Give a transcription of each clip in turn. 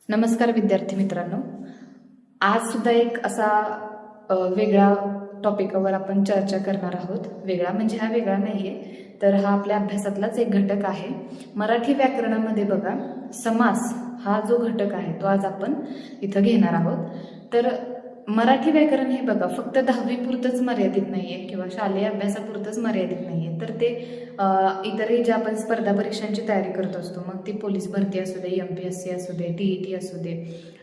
नमस्कार विद्यार्थी मित्रांनो, आज सुद्धा एक असा वेगळा टॉपिकवर आपण चर्चा करणार आहोत. वेगळा म्हणजे हा वेगळा नाहीये, तर हा आपल्या अभ्यासातलाच एक घटक आहे. मराठी व्याकरणामध्ये बघा, समास हा जो घटक आहे तो आज आपण इथं घेणार आहोत. तर मराठी व्याकरण हे बघा फक्त 10वी पुरतच मर्यादित नाहीये किंवा शालेय अभ्यासापुरतच मर्यादित नाहीये, तर ते इतरही ज्या आपण स्पर्धा परीक्षांची तयारी करत असतो, मग ती पोलीस भरती असू दे, MPSC असू दे, TET असू दे,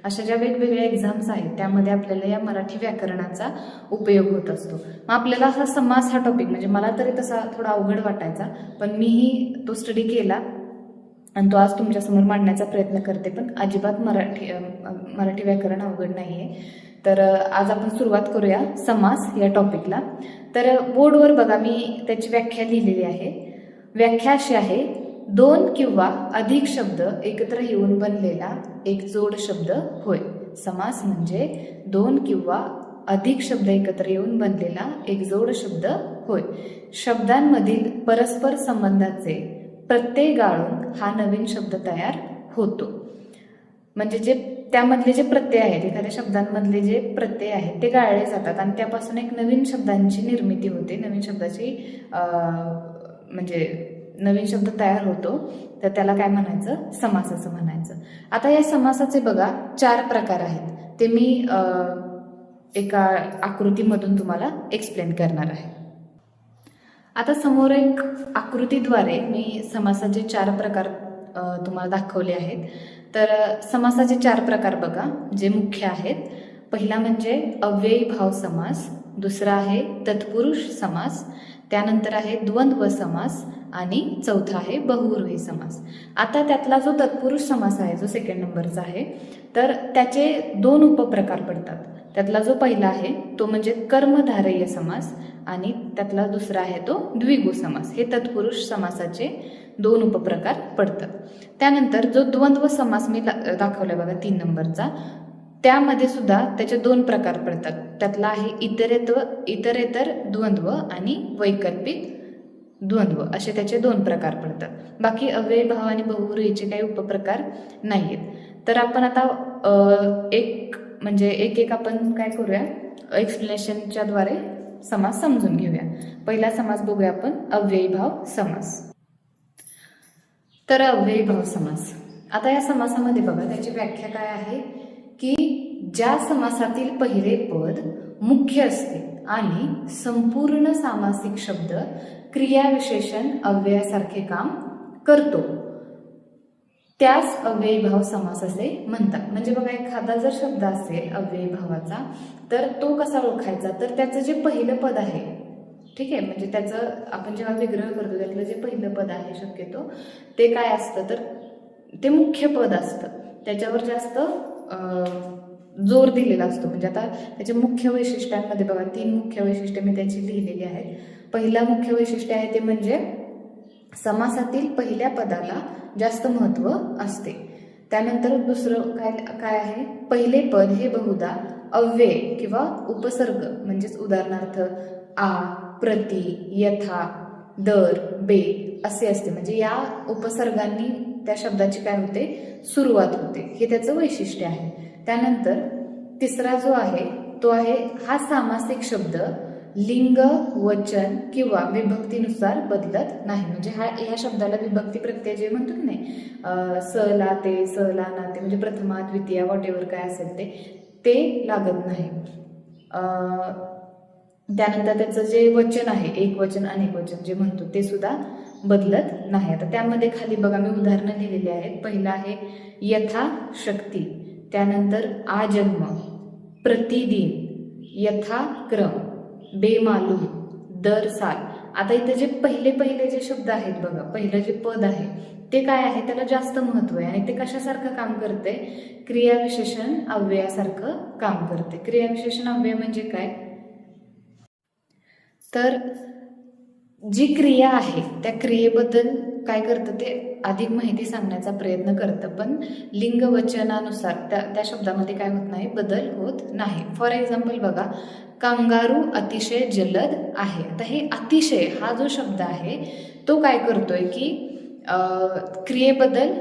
अशा ज्या वेगवेगळ्या एक्झाम्स आहेत त्यामध्ये आपल्याला या मराठी व्याकरणाचा उपयोग होत असतो. मग आपल्याला हा समास हा टॉपिक म्हणजे मला तरी तसा थोडा अवघड वाटायचा, पण मीही तो स्टडी केला आणि तो आज तुमच्यासमोर मांडण्याचा प्रयत्न करते. पण अजिबात मराठी व्याकरण अवघड नाहीये. तर आज आपण सुरुवात करूया समास या टॉपिकला. तर बोर्डवर बघा मी त्याची व्याख्या लिहिलेली आहे. व्याख्या अशी आहे: दोन किंवा अधिक शब्द एकत्र येऊन बनलेला एक जोड शब्द होय. समास म्हणजे दोन किंवा अधिक शब्द एकत्र येऊन बनलेला एक जोड शब्द होय. शब्दांमधील परस्पर संबंधाचे प्रत्यय गाळून हा नवीन शब्द तयार होतो. म्हणजे जे त्यामधले जे प्रत्यय आहेत, एखाद्या शब्दांमधले जे प्रत्यय आहेत ते गाळले जातात आणि त्यापासून एक नवीन शब्दांची निर्मिती होते, नवीन शब्दाची म्हणजे नवीन शब्द तयार होतो. तर त्याला काय म्हणायचं? समास असं म्हणायचं. आता या समासाचे बघा 4 प्रकार आहेत. ते मी एका आकृतीमधून तुम्हाला एक्सप्लेन करणार आहे. आता समोर एक आकृतीद्वारे मी समासाचे 4 प्रकार तुम्हाला दाखवले आहेत. तर समासाचे 4 प्रकार बघा जे मुख्य आहेत. पहिला म्हणजे अव्ययी भाव समास, दुसरा आहे तत्पुरुष समास, त्यानंतर आहे द्वंद्व समास आणि चौथा आहे बहुव्रीही समास. आता त्यातला जो तत्पुरुष समास आहे, जो 2nd नंबरचा आहे, तर त्याचे 2 उपप्रकार पडतात. त्यातला जो पहिला आहे तो म्हणजे कर्मधारय समास आणि त्यातला दुसरा आहे तो द्विगु समास. हे तत्पुरुष समासाचे 2 उपप्रकार पडतात. त्यानंतर जो द्वंद्व समास मी दाखवला बघा 3 नंबरचा, त्यामध्ये सुद्धा त्याचे 2 प्रकार पडतात. त्यातला आहे इतरेतर द्वंद्व आणि वैकल्पिक द्वंद्व, असे त्याचे 2 प्रकार पडतात. बाकी अव्ययी भाव आणि बहुव्रीहीचे काही उपप्रकार नाहीयेत. तर आपण आता एक आपण काय करूया, एक्सप्लेनेशनच्या द्वारे समास समजून घेऊया. पहिला समास बघूया आपण, अव्ययी भाव समास. तर अव्ययी भाव समास, आता या समासामध्ये बघा त्याची व्याख्या काय आहे की ज्या समासातील पहिले पद मुख्य असते आणि संपूर्ण सामासिक शब्द क्रियाविशेषण अव्ययासारखे काम करतो, त्यास अव्ययी भाव समास असे म्हणतात. म्हणजे बघा एखादा जर शब्द असेल अव्ययी भावाचा, तर तो कसा ओळखायचा? तर त्याचं जे पहिलं पद आहे, ठीक आहे, म्हणजे त्याचं आपण जेव्हा विग्रह करतो त्यातलं जे पहिलं पद आहे शक्यतो ते काय असतं, तर ते मुख्य पद असतं. त्याच्यावर जास्त जोर दिलेला असतो. म्हणजे आता त्याच्या मुख्य वैशिष्ट्यांमध्ये बघा 3 मुख्य वैशिष्ट्ये मी त्याची लिहिलेली आहेत. पहिला मुख्य वैशिष्ट्य आहे ते म्हणजे समासातील पहिल्या पदाला जास्त महत्त्व असते. त्यानंतर दुसरं काय आहे, पहिले पद हे बहुधा अव्यय किंवा उपसर्ग, म्हणजेच उदाहरणार्थ आ, प्रति, यथा, दर, बे असे असते. म्हणजे या उपसर्गांनी त्या शब्दाची काय होते, सुरुवात होते. हे त्याचं वैशिष्ट्य आहे. त्यानंतर तिसरा जो आहे तो आहे हा सामासिक शब्द लिंग, वचन किंवा विभक्तीनुसार बदलत नाही. म्हणजे ह्या शब्दाला विभक्ती प्रत्यय जे म्हणतो की नाही, स ला ते, स ला ना ते, म्हणजे प्रथमा, द्वितीया, वॉट एव्हर काय असेल ते लागत नाही. त्यानंतर त्याचं जे वचन आहे, एक वचन अनेक वचन जे म्हणतो ते सुद्धा बदलत नाही. आता त्यामध्ये खाली बघा मी उदाहरणं लिहिलेली आहेत. पहिलं आहे यथाशक्ती, त्यानंतर आजन्म, प्रतिदिन, यथाक्रम, बेमालूम, दर साल. आता इथे जे पहिले जे शब्द आहेत बघा, पहिलं जे पद आहे ते काय आहे, त्याला जास्त महत्व आहे आणि ते कशासारखं काम करते, क्रियाविशेषण अव्ययासारखं काम करते. क्रियाविशेषण अव्यय म्हणजे काय, तर जी क्रिया आहे त्या क्रियेबद्दल काय करतं, ते अधिक माहिती सांगण्याचा प्रयत्न करतं, पण लिंग वचनानुसार त्या शब्दामध्ये काय होत नाही, बदल होत नाही. फॉर एक्झाम्पल बघा, कांगारू अतिशय जलद आहे. आता हे अतिशय हा जो शब्द आहे तो काय करतोय की क्रियेबद्दल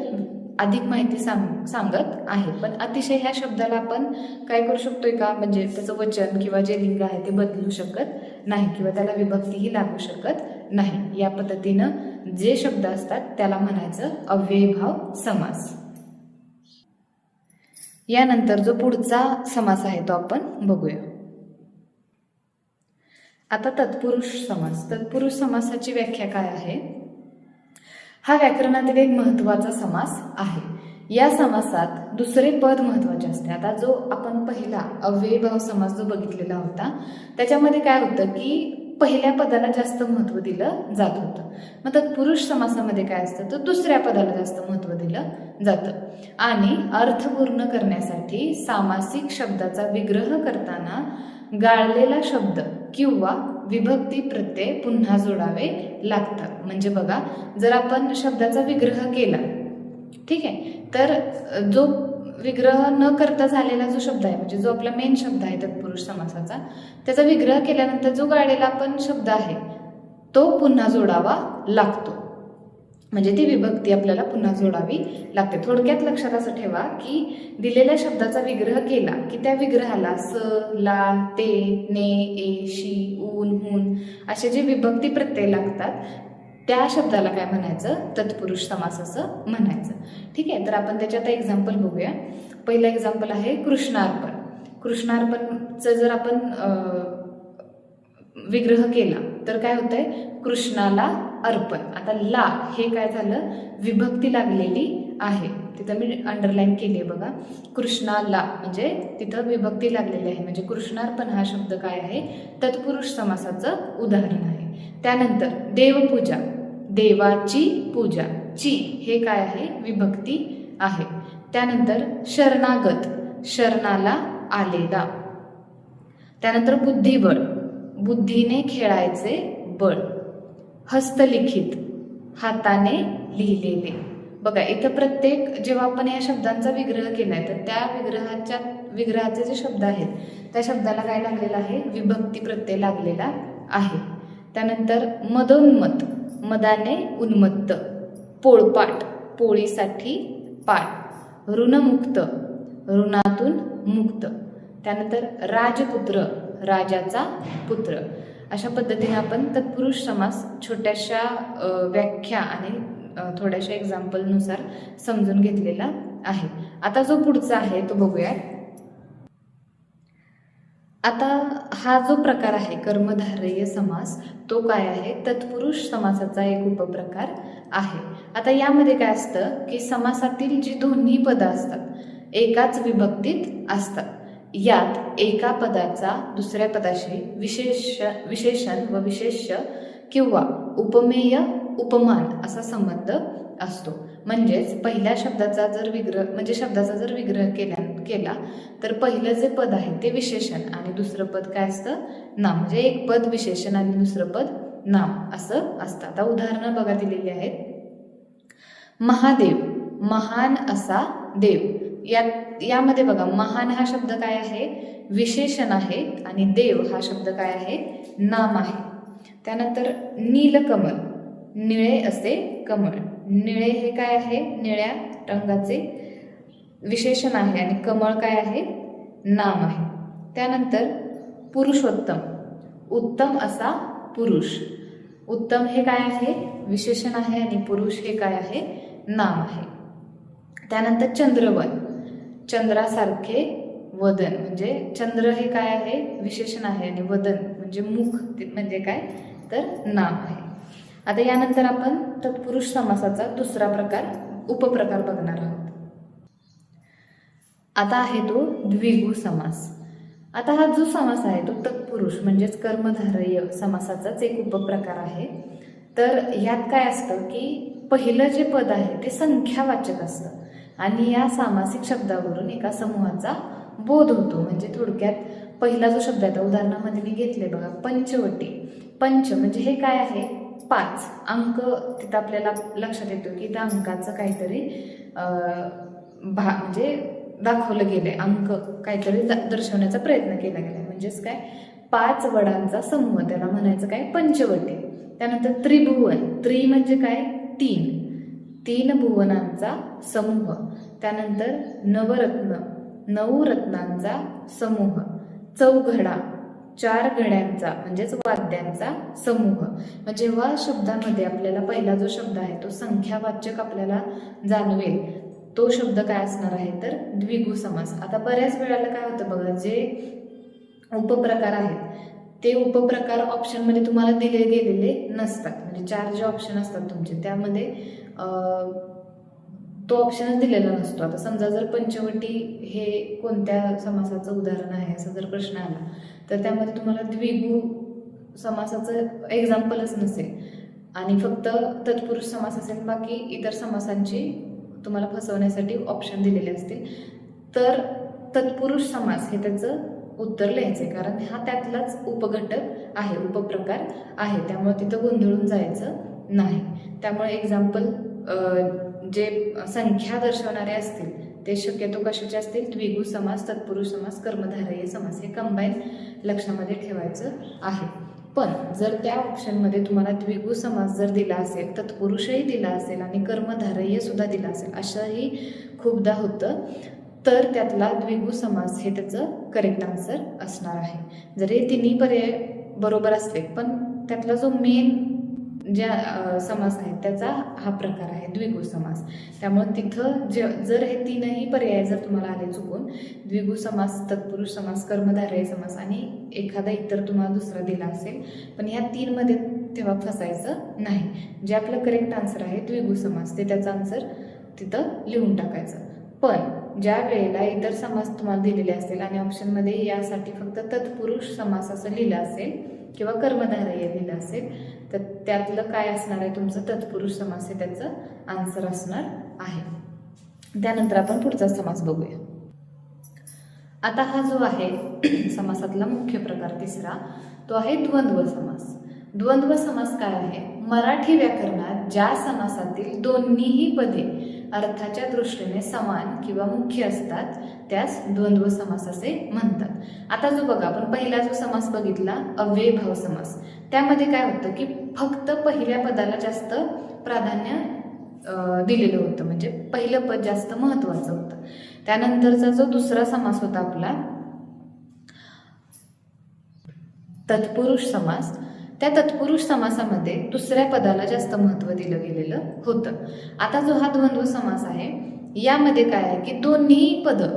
अधिक माहिती सांगत आहे. पण अतिशय ह्या शब्दाला आपण काय करू शकतोय का, म्हणजे त्याचं वचन किंवा जे लिंग आहे ते बदलू शकत नाही किंवा त्याला विभक्तीही लागू शकत नाही. या पद्धतीनं जे शब्द असतात त्याला म्हणायचं अव्ययीभाव समास. यानंतर जो पुढचा समास आहे तो आपण बघूया. आता तत्पुरुष समास. तत्पुरुष समासाची व्याख्या काय आहे? हा व्याकरणातील एक महत्त्वाचा समास आहे. या समासात दुसरे पद महत्त्वाचे असते. आता जो आपण पहिला अव्ययीभाव समास जो बघितलेला होता त्याच्यामध्ये काय होतं की पहिल्या पदाला जास्त महत्त्व दिलं जात होतं. मग तत्पुरुष समासामध्ये काय असतं तर दुसऱ्या पदाला जास्त महत्त्व दिलं जातं. आणि अर्थपूर्ण करण्यासाठी सामासिक शब्दाचा विग्रह करताना गाळलेला शब्द किंवा विभक्ती प्रत्यय पुन्हा जोडावे लागतात. म्हणजे बघा, जर आपण शब्दाचा विग्रह केला, ठीक आहे, तर जो विग्रह न करता झालेला जो शब्द आहे, म्हणजे जो आपला मेन शब्द आहे तत्पुरुष समासाचा, त्याचा विग्रह केल्यानंतर जो गाळलेला आपण शब्द आहे तो पुन्हा जोडावा लागतो. म्हणजे ती विभक्ती आपल्याला पुन्हा जोडावी लागते. थोडक्यात लक्षात असं ठेवा की दिलेल्या शब्दाचा विग्रह केला की त्या विग्रहाला स, ला, ते, ने, ए, शी, ऊन, हून असे जे विभक्ती प्रत्यय लागतात त्या शब्दाला काय म्हणायचं? तत्पुरुष समास असं म्हणायचं. ठीक आहे, तर आपण त्याच्यात एक्झाम्पल बघूया. पहिलं एक्झाम्पल आहे कृष्णार्पण. कृष्णार्पणचं जर आपण विग्रह केला तर काय होतंय? कृष्णाला अर्पण. आता ला हे काय झालं? विभक्ती लागलेली आहे, तिथं मी अंडरलाईन केली आहे बघा. कृष्णाला म्हणजे तिथं विभक्ती लागलेली आहे, म्हणजे कृष्णार्पण हा शब्द काय आहे? तत्पुरुष समासाचं उदाहरण आहे. त्यानंतर देवपूजा, देवाची पूजा, ची हे काय आहे? विभक्ती आहे. त्यानंतर शरणागत, शरणाला आलेला. त्यानंतर बुद्धिबळ, बुद्धीने खेळायचे बळ. हस्तलिखित, हाताने लिहिलेले. बघा, इथं प्रत्येक जेव्हा आपण या शब्दांचा विग्रह केलाय तर त्या विग्रहाचे जे शब्द आहेत त्या शब्दाला काय लागलेलं आहे? विभक्ती प्रत्यय लागलेला आहे. त्यानंतर मदोन्मत, मदाने उन्मत्त. पोळपाट, पोळीसाठी पाट. ऋणमुक्त, ऋणातून मुक्त. त्यानंतर राजपुत्र, राजाचा पुत्र. अशा पद्धतीने आपण तत्पुरुष समास छोट्याशा व्याख्या आणि थोड्याशा एक्झाम्पलनुसार समजून घेतलेला आहे. आता जो पुढचा आहे तो बघूया. आता हा जो प्रकार आहे कर्मधारय समास तो काय आहे? तत्पुरुष समासाचा एक उपप्रकार आहे. आता यामध्ये काय असतं की समासातील जी दोन्ही पदं असतात एकाच विभक्तीत असतात. यात एका पदाचा दुसऱ्या पदाशी विशेषण व विशेष्य किंवा उपमेय उपमान असा संबंध असतो. म्हणजेच पहिल्या शब्दाचा जर विग्रह केला तर पहिलं जे पद आहे ते विशेषण आणि दुसरं पद काय असतं? नाम. म्हणजे एक पद विशेषण आणि दुसरं पद नाम असं असतं. आता उदाहरणं बघा दिलेली आहेत. महादेव, महान असा देव. यामध्ये बघा, महान हा शब्द काय आहे? विशेषण आहे आणि देव हा शब्द काय आहे? नाम आहे. त्यानंतर नीलकमल, निळे असे कमळ. निळे हे काय आहे? निळ्या रंगाचे विशेषण आहे आणि कमळ काय आहे? नाम आहे. त्यानंतर पुरुषोत्तम, उत्तम असा पुरुष. उत्तम हे काय आहे? विशेषण आहे आणि पुरुष हे काय आहे? नाम आहे. त्यानंतर चंद्रवन, चंद्रासारखे वदन. म्हणजे चंद्र हे काय आहे? विशेषण आहे आणि वदन म्हणजे मुख म्हणजे काय? तर नाम आहे. आता यानंतर आपण तत्पुरुष समासाचा दुसरा उपप्रकार बघणार आहोत. आता आहे तो द्विगु समास. आता हा जो समास आहे तो तत्पुरुष म्हणजेच कर्मधारय समासाचाच एक उपप्रकार आहे. तर ह्यात काय असतं की पहिलं जे पद आहे ते संख्यावाचक असतं आणि या सामासिक शब्दावरून एका समूहाचा बोध होतो. म्हणजे थोडक्यात पहिला जो शब्द आहे उदाहरणामध्ये मी घेतले बघा, पंचवटी. पंच म्हणजे हे काय आहे? 5 अंक. तिथं आपल्याला लक्षात येतो की त्या अंकाचं काहीतरी म्हणजे दाखवलं गेलंय, अंक काहीतरी दर्शवण्याचा प्रयत्न केला गेलाय. म्हणजेच काय? 5 वडांचा समूह, त्याला म्हणायचं काय? पंचवटी. त्यानंतर त्रिभुवन, त्रि म्हणजे काय? 3. 3 भुवनांचा समूह, त्यानंतर नवरत्न, 9 रत्नांचा समूह, चौघडा, 4 घड्यांचा म्हणजेच वाद्यांचा समूह. मग जेव्हा शब्दामध्ये आपल्याला पहिला जो शब्द आहे तो संख्यावाचक आपल्याला जाणवेल, तो शब्द काय असणार आहे तर द्विगु समास. आता बऱ्याच वेळेला काय होतं बघा, जे उपप्रकार आहेत ते उपप्रकार ऑप्शनमध्ये तुम्हाला दिले गेलेले नसतात. म्हणजे 4 जे ऑप्शन असतात तुमचे त्यामध्ये तो ऑप्शनच दिलेला नसतो. आता समजा जर पंचवटी हे कोणत्या समासाचं उदाहरण आहे असा जर प्रश्न आला तर त्यामध्ये तुम्हाला द्विगु समासाचं एक्झाम्पलच नसेल आणि फक्त तत्पुरुष समास असेल, बाकी इतर समासांची तुम्हाला फसवण्यासाठी ऑप्शन दिलेले असतील. तर तत्पुरुष समास हे त्याचं उत्तर लिहायचे, कारण हा त्यातलाच उपघटक आहे, उपप्रकार आहे, त्यामुळे तिथं गोंधळून जायचं नाही. त्यामुळे एक्झाम्पल जे संख्या दर्शवणारे असतील ते शक्यतो कशाचे असतील, द्विगु समास, तत्पुरुष समास, कर्मधारय समास, हे कंबाईन लक्षामध्ये ठेवायचं आहे. पण जर त्या ऑप्शनमध्ये तुम्हाला द्विगु समास जर दिला असेल, तत्पुरुषही दिला असेल आणि कर्मधारय सुद्धा दिला असेल, असंही खूपदा होतं, तर त्यातला द्विगु समास हे त्याचं करेक्ट आन्सर असणार आहे. जरी तिन्ही पर्याय बरोबर असले पण त्यातला जो मेन ज्या समास आहे त्याचा हा प्रकार आहे द्विगु समास. त्यामुळे तिथं जर हे तीनही पर्याय जर तुम्हाला आले चुकून, द्विगु समास, तत्पुरुष समास, कर्मधारय समास आणि एखादा इतर तुम्हाला दुसरा दिला असेल, पण ह्या 3 मध्ये तेव्हा फसायचं नाही. जे आपलं करेक्ट आन्सर आहे द्विगु समास ते त्याचा आन्सर तिथं लिहून टाकायचं. पण ज्या वेळेला इतर समास तुम्हाला दिलेले असतील आणि ऑप्शनमध्ये यासाठी फक्त तत्पुरुष समास असं लिहिलं असेल किंवा कर्मधारय लिहिलं असेल, तर त्यातलं काय असणार आहे तुमचं तत्पुरुष समास हे त्याचं आन्सर असणार आहे. त्यानंतर आपण पुढचा समास बघूया. आता हा जो आहे समासातला मुख्य प्रकार तिसरा, तो आहे द्वंद्व समास. द्वंद्व समास काय आहे? मराठी व्याकरणात ज्या समासातील दोन्हीही पदे अर्थाच्या दृष्टीने समान किंवा मुख्य असतात त्यास द्वंद्व समास असे म्हणतात. आता जो बघा आपण पहिला जो समास बघितला अव्ययभाव समास, त्यामध्ये काय होतं की फक्त पहिल्या पदाला जास्त प्राधान्य दिलेलं होतं, म्हणजे पहिलं पद जास्त महत्वाचं होतं. त्यानंतरचा जो दुसरा समास होता आपला तत्पुरुष समास, त्या तत्पुरुष समासामध्ये दुसऱ्या पदाला जास्त महत्त्व दिलं गेलेलं होतं. आता जो हा द्वंद्व समास आहे यामध्ये काय आहे की दोन्ही पदं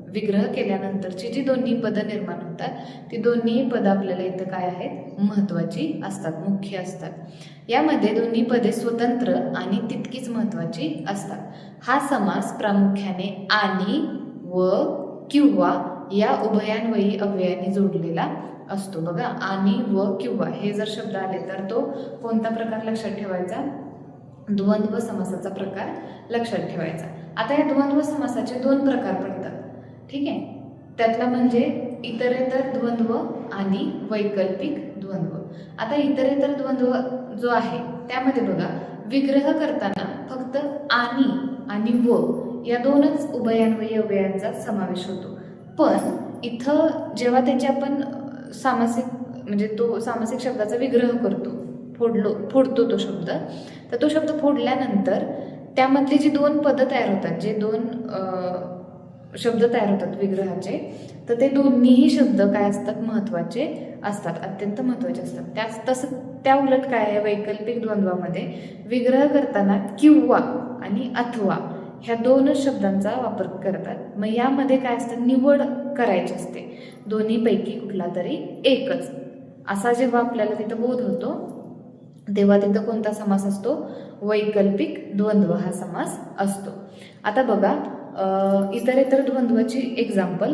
विग्रह केल्यानंतरची जी दोन्ही पदं निर्माण होतात ती दोन्ही पदं आपल्याला इथं काय आहेत, महत्त्वाची असतात, मुख्य असतात. यामध्ये दोन्ही पदे स्वतंत्र आणि तितकीच महत्त्वाची असतात. हा समास प्रामुख्याने आणि व किंवा या उभयान्वयी अव्ययाने जोडलेला असतो. बघा, आणि व किंवा हे जर शब्द आले तर तो कोणता प्रकार लक्षात ठेवायचा? द्वंद्व समासाचा प्रकार लक्षात ठेवायचा. आता या द्वंद्व समासाचे 2 प्रकार पडतात, ठीक आहे. त्यातला म्हणजे इतरेतर द्वंद्व आणि वैकल्पिक द्वंद्व. आता इतरेतर द्वंद्व जो आहे त्यामध्ये बघा विग्रह करताना फक्त आणि व या 2च उभयान्वयी अव्ययांचा समावेश होतो. पण इथं जेव्हा त्याची आपण सामासिक म्हणजे तो सामासिक शब्दाचा विग्रह करतो, फोडतो तो शब्द, तर तो शब्द फोडल्यानंतर त्यामधली जी 2 पदं तयार होतात, जे 2 शब्द तयार होतात विग्रहाचे, तर ते दोन्हीही शब्द काय असतात, महत्त्वाचे असतात, अत्यंत महत्त्वाचे असतात. तसं त्या उलट काय आहे, वैकल्पिक द्वंद्वामध्ये विग्रह करताना किंवा आणि अथवा ह्या 2च शब्दांचा वापर करतात. मग यामध्ये काय असतं, निवड करायची असते, दोन्हीपैकी कुठला तरी एकच. असा जेव्हा आपल्याला तिथं बोध होतो तेव्हा तिथं कोणता समास असतो, वैकल्पिक द्वंद्व हा समास असतो. आता बघा इतरेतर द्वंद्वाची एक्झाम्पल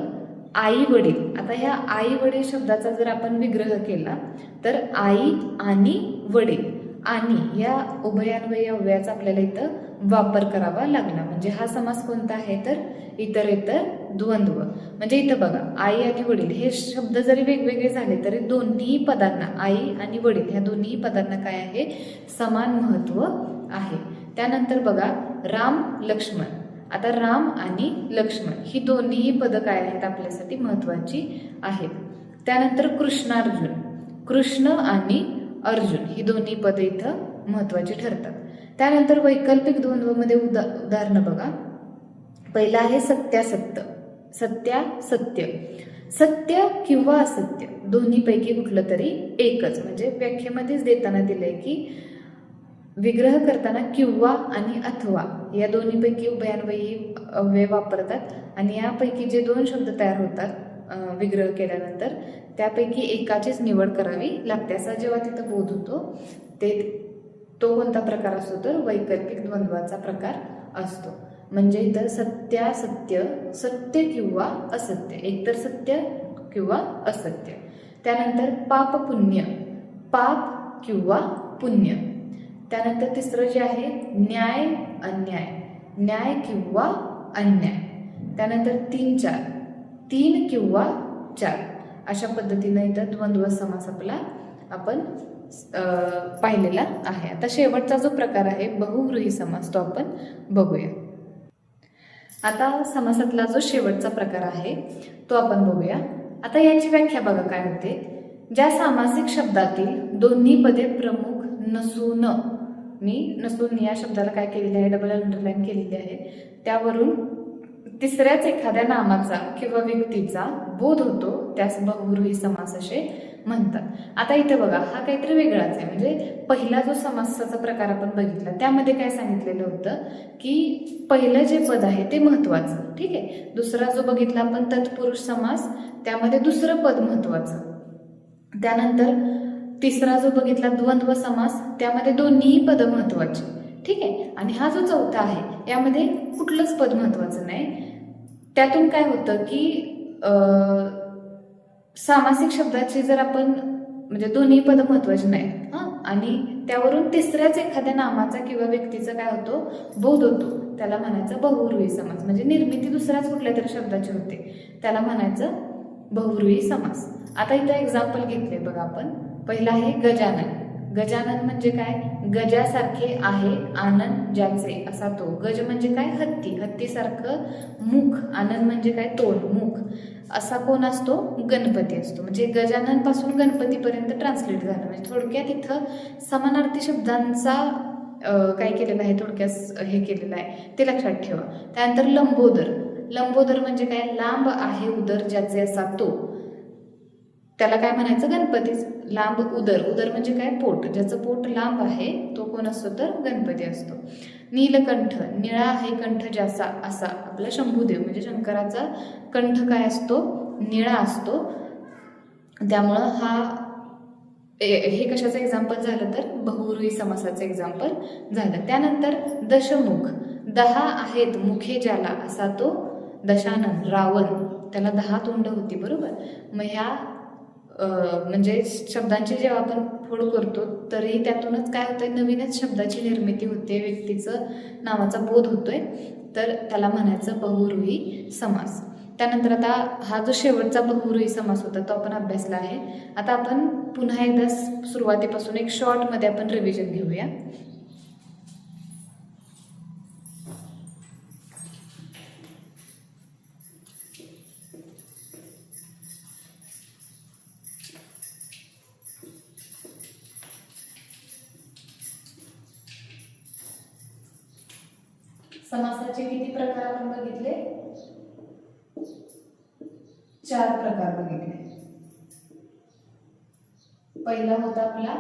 आई वडील. आता ह्या आई वडील शब्दाचा जर आपण विग्रह केला तर आई आणि वडील आणि या उभयान्वयी अव्ययाचा आपल्याला इथं वापर करावा लागला. म्हणजे हा समास कोणता आहे तर इतरेतर द्वंद्व. म्हणजे इथं बघा आई आणि वडील हे शब्द जरी वेगवेगळे झाले तरी दोन्ही पदांना, आई आणि वडील ह्या दोन्ही पदांना काय आहे, समान महत्त्व आहे. त्यानंतर बघा राम लक्ष्मण. आता राम आणि लक्ष्मण ही दोन्ही पदं काय आहेत आपल्यासाठी महत्त्वाची आहेत. त्यानंतर कृष्णार्जुन, कृष्ण आणि अर्जुन ही दोन्ही पदं इथं महत्त्वाची ठरतात. त्यानंतर वैकल्पिक द्वंद्वमध्ये उदाहरणं बघा. पहिला आहे सत्यासत्य. सत्यासत्य, सत्य किंवा असत्य दोन्हीपैकी कुठलं तरी एकच. म्हणजे व्याख्येमध्येच देताना दिलंय की विग्रह करताना किंवा आणि अथवा या दोन्हीपैकी उभयान्वयी अव्यय वापरतात आणि यापैकी जे दोन शब्द तयार होतात विग्रह केल्यानंतर त्यापैकी एकाचीच निवड करावी लागते. असा जेव्हा तिथं बोध होतो तो कोणता प्रकार असतो तर वैकल्पिक द्वंद्वाचा प्रकार असतो. म्हणजे इथं सत्यासत्य, सत्य किंवा असत्य, एकतर सत्य किंवा असत्य. त्यानंतर पाप पुण्य, पाप किंवा पुण्य. त्यानंतर तिसरं जे आहे न्याय अन्याय, न्याय किंवा अन्याय. त्यानंतर 3-4, 3 किंवा 4 अशा पद्धतीने इथं द्वंद्व समास आपला आपण पाहिलेला आहे. आता शेवटचा जो प्रकार आहे बहुव्रीही समास तो आपण बघूया. आता समासातला जो शेवटचा प्रकार आहे तो आपण बघूया. आता याची व्याख्या बघा काय होते. ज्या सामासिक शब्दातील दोन्ही पदे प्रमुख नसून, मी नसून या शब्दाला काय केलेले आहे डबल अंडरलाईन केलेली आहे, त्यावरून तिसऱ्याच एखाद्या नामाचा किंवा व्यक्तीचा बोध होतो त्यास बहुव्रीही समास असे म्हणतात. आता इथे बघा हा काहीतरी वेगळाच आहे. म्हणजे पहिला जो समासाचा प्रकार आपण बघितला त्यामध्ये काय सांगितलेलं होतं की पहिलं जे पद आहे ते महत्वाचं, ठीक आहे. दुसरा जो बघितला आपण तत्पुरुष समास त्यामध्ये दुसरं पद महत्वाचं. त्यानंतर तिसरा जो बघितला द्वंद्व समास त्यामध्ये दोन्ही पद महत्वाची, ठीक आहे. आणि हा जो चौथा आहे यामध्ये कुठलंच पद महत्वाचं नाही. त्यातून काय होतं की सामासिक शब्दाची जर आपण म्हणजे दोन्ही पद महत्वाची नाहीत आणि त्यावरून तिसऱ्याच एखाद्या नामाचा किंवा व्यक्तीचा काय होतो बोध होतो त्याला म्हणायचं बहुव्रीही समास. म्हणजे निर्मिती दुसऱ्याच कुठल्या तरी शब्दाची होते त्याला म्हणायचं बहुव्रीही समास. आता इथं एक्झाम्पल घेतले बघा आपण. पहिला आहे गजानन. गजानन म्हणजे काय, गजासारखे आहे आनंद ज्याचे असा तो. गज म्हणजे काय, हत्ती, हत्तीसारखं मुख. आनंद म्हणजे काय, तोंड, मुख. असा कोण असतो, गणपती असतो. म्हणजे गजानन पासून गणपतीपर्यंत ट्रान्सलेट झालं. म्हणजे थोडक्यात इथं समानार्थी शब्दांचा काय केलेलं आहे, थोडक्यात हे केलेलं आहे ते लक्षात ठेवा. त्यानंतर लंबोदर. लंबोदर म्हणजे काय, लांब आहे उदर ज्याचे असा तो. त्याला काय म्हणायचं, गणपतीच. लांब उदर, उदर म्हणजे काय, पोट. ज्याचं पोट लांब आहे तो कोण असतो तर गणपती असतो. नीलकंठ, निळा आहे कंठ ज्याचा असा आपला शंभूदेव. म्हणजे शंकराचा कंठ काय असतो, निळा असतो. त्यामुळं हे कशाचं एक्झाम्पल झालं तर बहुव्रीही समासाचं एक्झाम्पल झालं. त्यानंतर दशमुख, 10 आहेत मुखे ज्याला असा तो. दशानन, रावण, त्याला 10 तोंड होती, बरोबर. मग ह्या म्हणजे शब्दांची जेव्हा आपण फोड करतो तरी त्यातूनच काय होतंय, नवीनच शब्दाची निर्मिती होते, व्यक्तीचं नावाचा बोध होतोय, तर त्याला म्हणायचं बहुव्रीही समास. त्यानंतर आता हा जो शेवटचा बहुव्रीही समास होता तो आपण अभ्यासला आहे. आता आपण पुन्हा एकदा सुरुवातीपासून एक शॉर्टमध्ये आपण रिव्हिजन घेऊया. समासाचे किती प्रकार आपण बघितले, 4 प्रकार बघितले. पहिला होता आपला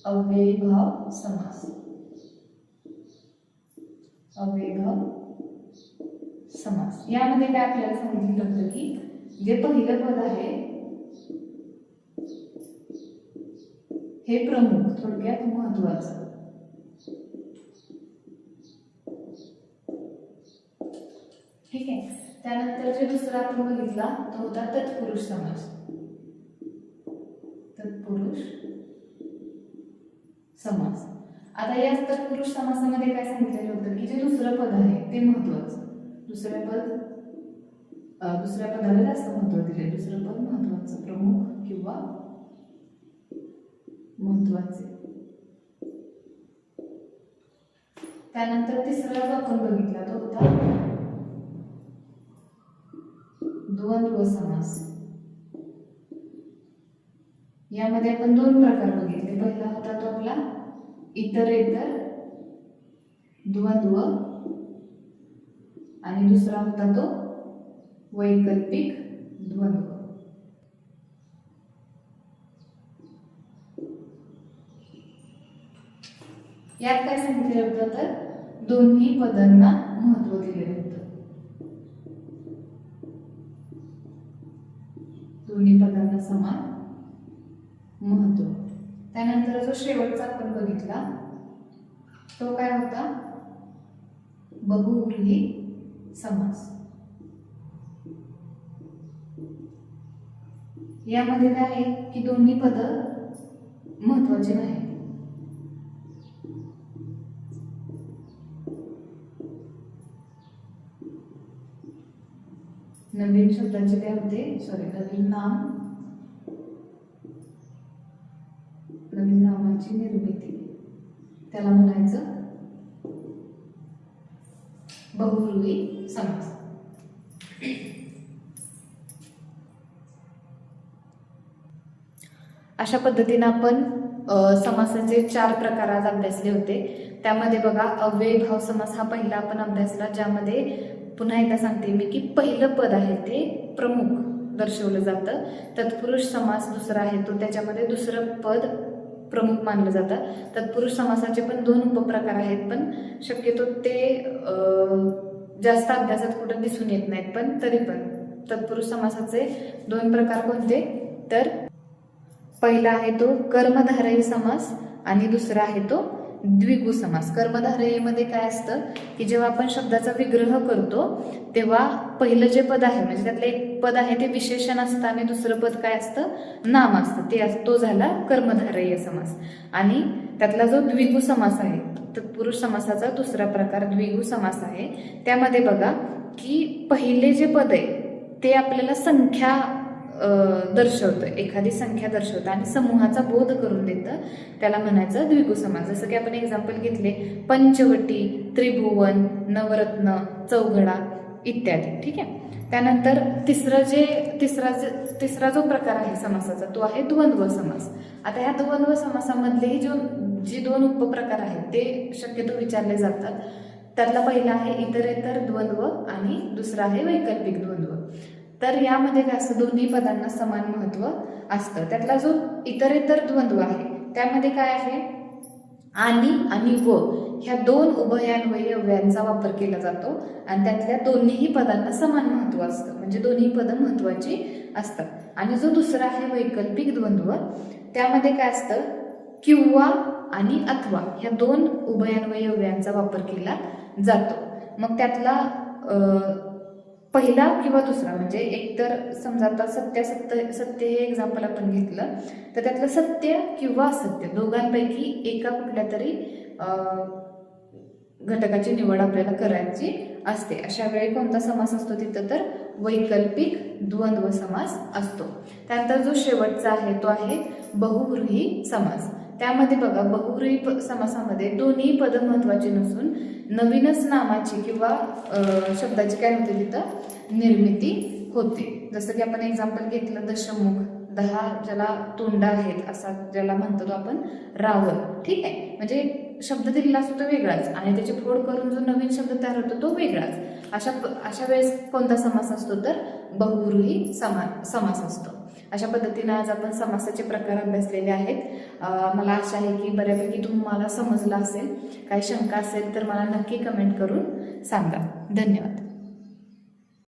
अव्ययीभाव समास. अव्ययीभाव समास यामध्ये काय आपल्याला सांगितलं होतं की जे पहिलं पद आहे हे प्रमुख, थोडक्यात महत्वाचं. ठीक आहे. त्यानंतर जे दुसरा आपण बघितला तो होता तत्पुरुष समास. तत्पुरुष समास. आता या तत्पुरुष समासामध्ये काय सांगितलेलं होतं की जे दुसरं पद आहे ते महत्वाचं. दुसऱ्या पदाला जास्त महत्व दिले. दुसरं पद महत्वाचं, प्रमुख किंवा महत्वाचे. त्यानंतर तिसरा जो आपण बघितला तो होता द्वंद्व समास. यामध्ये आपण 2 प्रकार बघितले. पहिला होता तो आपला इतरेतर द्वंद्व आणि दुसरा होता तो वैकल्पिक द्वंद्व. यात काय सांगितलं होतं तर दोन्ही पदांना महत्त्व दिलेलं होतं. दोन्ही पदांना समान महत्त्व. त्यानंतर जो शेवटचा आपण बघितला तो काय होता, बहुव्रीही समास. यामध्ये काय आहे की दोन्ही पद महत्त्वाचे नाही. नवीन शब्दाचे काय होते, नवीन नामाची निर्मिती, त्याला म्हणायचं बहुव्रीही समास. अशा पद्धतीने आपण समासाचे 4 प्रकार आज अभ्यासले होते. त्यामध्ये बघा अव्ययी भाव समास हा पहिला आपण अभ्यासला, ज्यामध्ये पुन्हा एकदा सांगते मी की पहिलं पद आहे ते प्रमुख दर्शवलं जातं. तत्पुरुष समास दुसरा आहे तो, त्याच्यामध्ये दुसरं पद प्रमुख मानलं जातं. तत्पुरुष समासाचे पण 2 उपप्रकार आहेत, पण शक्यतो ते जास्त अभ्यासात कुठं दिसून येत नाहीत. पण तरी पण तत्पुरुष समासाचे 2 प्रकार कोणते तर पहिला आहे तो कर्मधारयी समास आणि दुसरा आहे तो द्विगु समास. कर्मधारयीमध्ये काय असतं की जेव्हा आपण शब्दाचा विग्रह करतो तेव्हा पहिलं जे पद आहे म्हणजे त्यातलं एक पद आहे ते विशेषण असतं आणि दुसरं पद काय असतं, नाम असतं. तो झाला कर्मधारयी समास. आणि त्यातला जो द्विगु समास आहे, तत्पुरुष समासाचा दुसरा प्रकार द्विगु समास आहे. त्यामध्ये बघा की पहिले जे पद आहे ते आपल्याला संख्या दर्शवतं, एखादी संख्या दर्शवतं आणि समूहाचा बोध करून देतं, त्याला म्हणायचं द्विगु समास. जसं की आपण एक्झाम्पल घेतले पंचवटी, त्रिभुवन, नवरत्न, चौघडा इत्यादी. ठीक आहे. त्यानंतर तिसरा जो प्रकार आहे समासाचा तो आहे द्वंद्व समास. आता ह्या द्वंद्व समासामधलेही जे 2 उपप्रकार आहेत ते शक्यतो विचारले जातात. त्यातला पहिला आहे इतरेतर द्वंद्व आणि दुसरा आहे वैकल्पिक द्वंद्व. तर यामध्ये काय असतं, दोन्ही पदांना समान महत्त्व असतं. त्यातला जो इतरेतर द्वंद्व आहे त्यामध्ये काय आहे, आणि व ह्या 2 उभयान्वयी अव्ययांचा वापर केला जातो आणि त्यातल्या दोन्हीही पदांना समान महत्त्व असतं, म्हणजे दोन्ही पदं महत्त्वाची असतात. आणि जो दुसरा आहे वैकल्पिक द्वंद्व त्यामध्ये काय असतं, किंवा आणि अथवा ह्या 2 उभयान्वयी अव्ययांचा वापर केला जातो. मग त्यातला पहिला किंवा दुसरा म्हणजे एकतर समजा आता सत्य हे एक्झाम्पल आपण घेतलं तर त्यातलं सत्य किंवा असत्य दोघांपैकी एका कुठल्या तरी घटकाची निवड आपल्याला करायची असते. अशा वेळी कोणता समास असतो तिथं तर वैकल्पिक द्वंद्व समास असतो. त्यानंतर जो शेवटचा आहे तो आहे बहुव्रीही समास. त्यामध्ये बघा बहुव्रीही समासामध्ये दोन्ही पद महत्त्वाची नसून नवीनच नामाची किंवा शब्दाची काय होते तिथं निर्मिती होते. जसं की आपण एक्झाम्पल घेतलं दशमुख, 10 ज्याला तोंड आहेत असा ज्याला म्हणतो आपण रावण. ठीक आहे. म्हणजे शब्द दिलेला असतो तो वेगळाच आणि त्याची फोड करून जो नवीन शब्द तयार होतो तो वेगळाच. अशा वेळेस कोणता समास असतो तर बहुव्रीही समास असतो. अशा पद्धतीने आज आपण समासाचे प्रकार अभ्यासलेले आहेत. मला आशा आहे की बऱ्यापैकी तुम्हाला समजलं असेल. काही शंका असेल तर मला नक्की कमेंट करून सांगा. धन्यवाद.